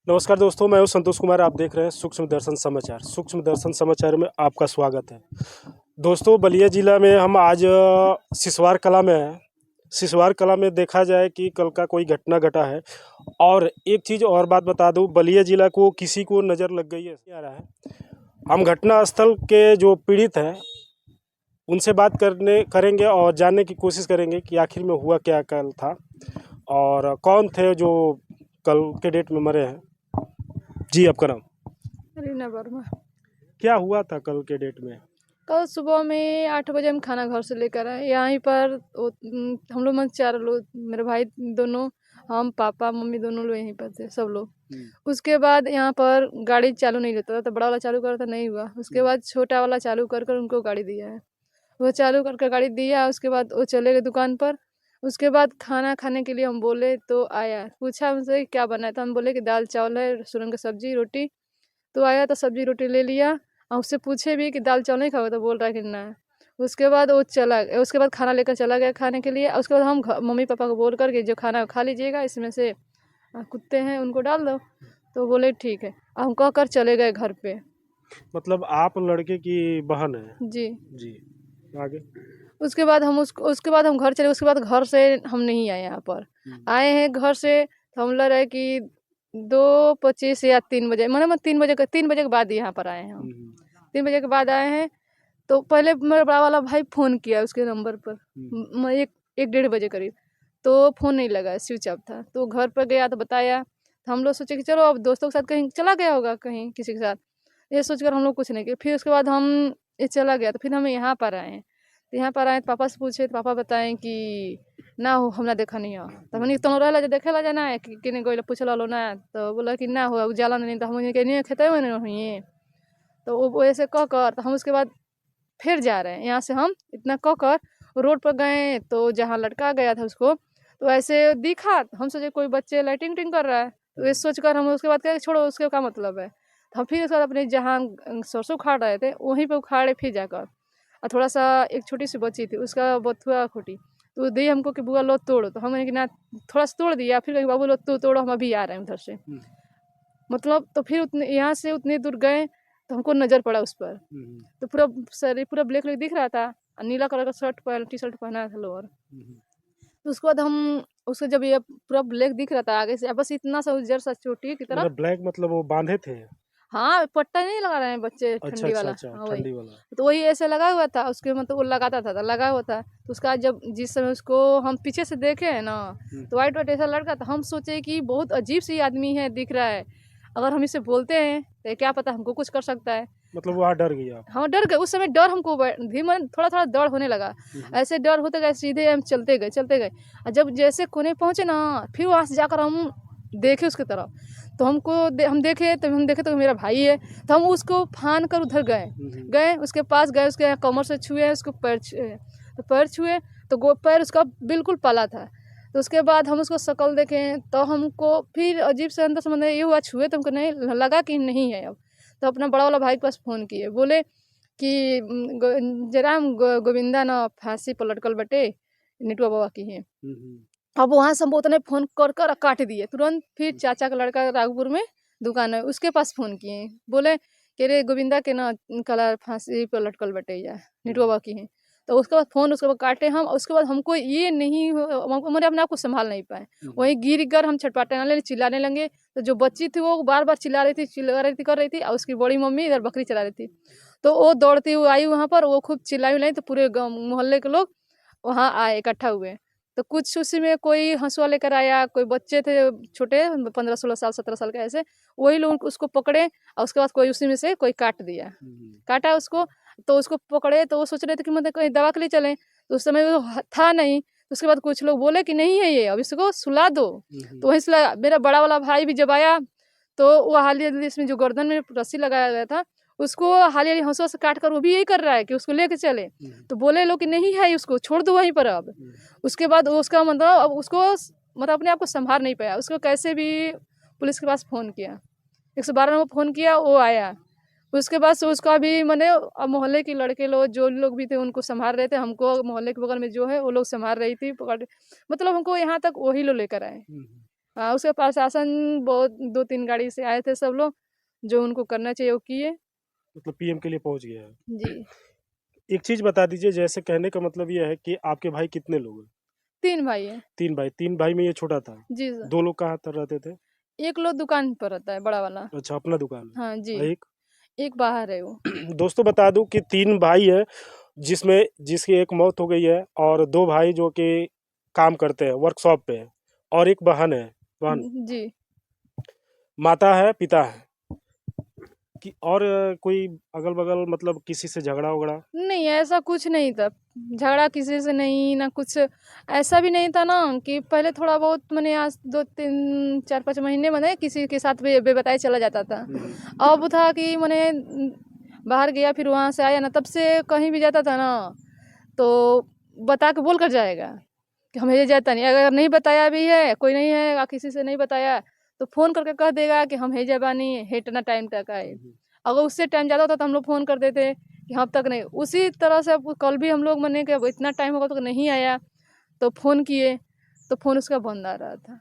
नमस्कार दोस्तों, मैं हूं संतोष कुमार। आप देख रहे हैं सूक्ष्म दर्शन समाचार। सूक्ष्म दर्शन समाचार में आपका स्वागत है। दोस्तों, बलिया जिला में हम आज सिसवार कला में हैं। सिसवार कला में देखा जाए कि कल का कोई घटना घटा है। और एक चीज़ और बात बता दूं, बलिया जिला को किसी को नज़र लग गई है आ रहा है। हम घटना स्थल के जो पीड़ित हैं उनसे बात करेंगे और जानने की कोशिश करेंगे कि आखिर में हुआ क्या कल था और कौन थे जो कल के डेट में मरे हैं। जी, आपका नाम? रीना वर्मा। क्या हुआ था कल के डेट में? कल सुबह में 8 बजे हम खाना घर से लेकर आए यहीं पर। हम लोग 4 लोग, मेरे भाई दोनों, हम, पापा, मम्मी दोनों लोग यहीं पर थे, सब लोग। उसके बाद यहाँ पर गाड़ी चालू नहीं लेता था, तो बड़ा वाला चालू करा था, नहीं हुआ। उसके बाद छोटा वाला चालू कर कर उनको गाड़ी दिया है। वो चालू करके गाड़ी दिया, उसके बाद वो चले गए दुकान पर। उसके बाद खाना खाने के लिए हम बोले तो आया, पूछा हमसे क्या बना है, तो हम बोले कि दाल चावल है, सूरन की सब्जी रोटी। तो आया तो सब्जी रोटी ले लिया और उससे पूछे भी कि दाल चावल नहीं खाओगे, तो बोल रहा है कि ना। उसके बाद वो चला गया, उसके बाद खाना लेकर चला गया खाने के लिए। उसके बाद हम मम्मी पापा को बोल कर के जो खाना खा लीजिएगा, इसमें से कुत्ते हैं उनको डाल दो। तो बोले ठीक है, और हम कह कर चले गए घर पे। मतलब आप लड़के की बहन है? जी। जी, आगे? उसके बाद हम घर चले। उसके बाद घर से हम नहीं आए यहाँ पर। आए हैं घर से तो हम लग रहा है कि 2:25 या 3 बजे, मतलब 3 बजे के बाद यहाँ पर आए हैं हम। 3 बजे के बाद आए हैं तो पहले मेरा बड़ा वाला भाई फ़ोन किया उसके नंबर पर, एक 1:30 बजे करीब। तो फ़ोन नहीं लगा, स्विच ऑफ था। तो घर पर गया तो बताया, तो हम लोग सोचे कि चलो अब दोस्तों के साथ कहीं चला गया होगा, कहीं किसी के साथ, ये सोचकर हम लोग कुछ नहीं किए। फिर उसके बाद हम ये चला गया तो फिर हम यहाँ पर आए हैं। तो यहाँ पर आए तो पापा से पूछे, तो पापा बताएं कि ना हो, हमरा देखा नहीं हो। तो हमने तो रहला जे देखे ला जाना है कि किने गोइला पूछला लो ना, तो बोला कि ना हो उजाला नहीं, तो हम के नहीं खेते हुए नहीं। तो वो ऐसे कह कर तो हम उसके बाद फिर जा रहे हैं यहाँ से। हम इतना कह कर रोड पर गए तो जहाँ लटका गया था उसको, तो ऐसे दिखा तो हम सोचे कोई बच्चे लाइटिंग टिंग कर रहा है। तो ये सोच कर हम उसके बाद कहे छोड़ो, उसके क्या मतलब है। तो हम फिर उसके बाद अपने जहाँ सरसों उखाड़ रहे थे वहीं पर उखाड़े फिर जाकर। और थोड़ा सा एक छोटी सी बच्ची थी, उसका बथुआ खोटी, तो दी हमको कि बुआ लो तोड़ो। तो हमने कि ना, थोड़ा सा तोड़ दिया। फिर कहीं बाबू लो तू तोड़ो, हम अभी आ रहे हैं उधर से। मतलब तो फिर उतने यहाँ से उतने दूर गए तो हमको नज़र पड़ा उस पर। तो पूरा शरीर पूरा ब्लैक ब्लैक दिख रहा था और नीला कलर का शर्ट पहन, टी शर्ट पहना था, लोअर। तो उसके बाद हम उसको जब ये पूरा ब्लैक दिख रहा था आगे से, बस इतना सा उज्जर सा चोटी की तरह। मतलब ब्लैक, मतलब वो बांधे थे? हाँ, पट्टा नहीं लगा रहे हैं बच्चे, अच्छा ठंडी अच्छा वाला। अच्छा, हाँ वही। ठंडी वाला। तो वही ऐसे लगा हुआ था उसके, मतलब वो लगाता था, लगा हुआ था। तो उसका जब जिस समय उसको हम पीछे से देखे है ना, तो वाइट वाइट ऐसा लड़का था। हम सोचे कि बहुत अजीब सी आदमी है, दिख रहा है, अगर हम इसे बोलते हैं तो क्या पता हमको कुछ कर सकता है। मतलब वहाँ डर गई आप? हम डर गए उस समय। डर हमको धीमे थोड़ा थोड़ा डर होने लगा। ऐसे डर होते गए, सीधे हम चलते गए चलते गए। और जब जैसे कोने पहुंचे ना, फिर वहाँ से जाकर हम देखे उसकी तरफ। तो हम देखे तो मेरा भाई है। तो हम उसको फान कर उधर गए उसके पास गए, उसके कमर से छुए, उसको पैर छुए। तो पैर छुए तो पैर उसका बिल्कुल पला था। तो उसके बाद हम उसको शक्ल देखें तो हमको फिर अजीब से अंदर से मतलब ये हुआ, छुए तो हमको नहीं लगा कि नहीं है अब। तो अपना बड़ा वाला भाई के पास फ़ोन किए, बोले कि जयराम गोविंदा ना फांसी पर लटकल बटे, निटुआ बाबा की है। अब वहाँ से हम उतने फ़ोन कर कर काट दिए तुरंत। फिर चाचा का लड़का राघपुर में दुकान है, उसके पास फ़ोन किए, बोले कि रे गोविंदा के ना कल फांसी पर लटकल बटे या निटुआ बाबा की है। तो उसके बाद फ़ोन उसके बाद काटे हम। उसके बाद हमको ये नहीं मैंने अपने आप को संभाल नहीं पाए, वहीं गिर कर हम छटपटाने लगे, चिल्लाने लगे। तो जो बच्ची थी वो बार बार चिल्ला रही थी, चिल्ला रही थी, कर रही थी। और उसकी बड़ी मम्मी इधर बकरी चला रही थी। तो वो दौड़ती हुई आई वहाँ पर, वो खूब चिल्लाई उल्लाई। तो पूरे मोहल्ले के लोग वहाँ आए, इकट्ठा हुए। तो कुछ उसी में कोई हंसुआ लेकर आया, कोई बच्चे थे छोटे 15-16 साल 17 साल के ऐसे, वही लोग उसको पकड़े। और उसके बाद कोई उसी में से कोई काट दिया, काटा उसको। तो उसको पकड़े तो वो सोच रहे थे कि मतलब कहीं दवा के लिए चलें, तो उस समय वो था नहीं। तो उसके बाद कुछ लोग बोले कि नहीं है ये, अब इसको सुला दो। तो वहीं सुला। मेरा बड़ा वाला भाई भी जब आया तो वो हालिया इसमें जो गर्दन में रस्सी लगाया गया था, उसको हालिया हंसुआ से काट कर वो भी यही कर रहा है कि उसको लेके चले। तो बोले लोग कि नहीं है, उसको छोड़ दो वहीं पर अब। उसके बाद उसका मतलब अब उसको मतलब अपने आप को संभाल नहीं पाया, उसको कैसे भी पुलिस के पास फ़ोन किया, 112 नंबर फ़ोन किया, वो आया। उसके बाद से उसका भी मैंने अब मोहल्ले के लड़के लोग जो लोग भी थे उनको संभाल रहे थे। हमको मोहल्ले के बगल में जो है वो लोग संभाल रही थी, पकड़ मतलब हमको यहाँ तक वही लोग लेकर आए। हाँ, उसके प्रशासन बहुत 2-3 गाड़ी से आए थे सब लोग, जो उनको करना चाहिए वो किए। मतलब पीएम के लिए पहुंच गया है। जी, एक चीज बता दीजिए, जैसे कहने का मतलब ये है कि आपके भाई कितने लोग हैं? 3 भाई हैं। 3 भाई, 3 भाई में ये छोटा था। जी सर। 2 लोग कहाँ पर रहते थे? एक लोग दुकान पर रहता है, बड़ा वाला। अच्छा, अपना दुकान हाँ है। जी, और एक एक बाहर है वो। दोस्तों बता दूं कि 3 भाई हैं, जिसमें जिसकी एक मौत हो गई है और 2 भाई जो कि काम करते हैं, वर्कशॉप पे है, और एक बहन है। बहन, जी। माता है, पिता है कि और कोई अगल बगल मतलब किसी से झगड़ा वगड़ा? नहीं, ऐसा कुछ नहीं था। झगड़ा किसी से नहीं, ना कुछ ऐसा भी नहीं था ना कि पहले थोड़ा बहुत मैंने आज 2-3 4-5 महीने मैंने किसी के साथ बेबताई चला जाता था। अब था कि मैंने बाहर गया फिर वहाँ से आया ना, तब से कहीं भी जाता था ना, तो बता के बोल कर जाएगा कि हम ये जाता नहीं। अगर नहीं बताया भी है, कोई नहीं है या किसी से नहीं बताया, तो फ़ोन करके कह देगा कि हम हेजा बानी, हेटना टाइम तक आए। अगर उससे टाइम ज़्यादा होता तो हम लोग फ़ोन कर देते कि अब तक नहीं। उसी तरह से अब कल भी हम लोग मने कि अब इतना टाइम होगा तो नहीं आया, तो फ़ोन किए, तो फ़ोन उसका बंद आ रहा था।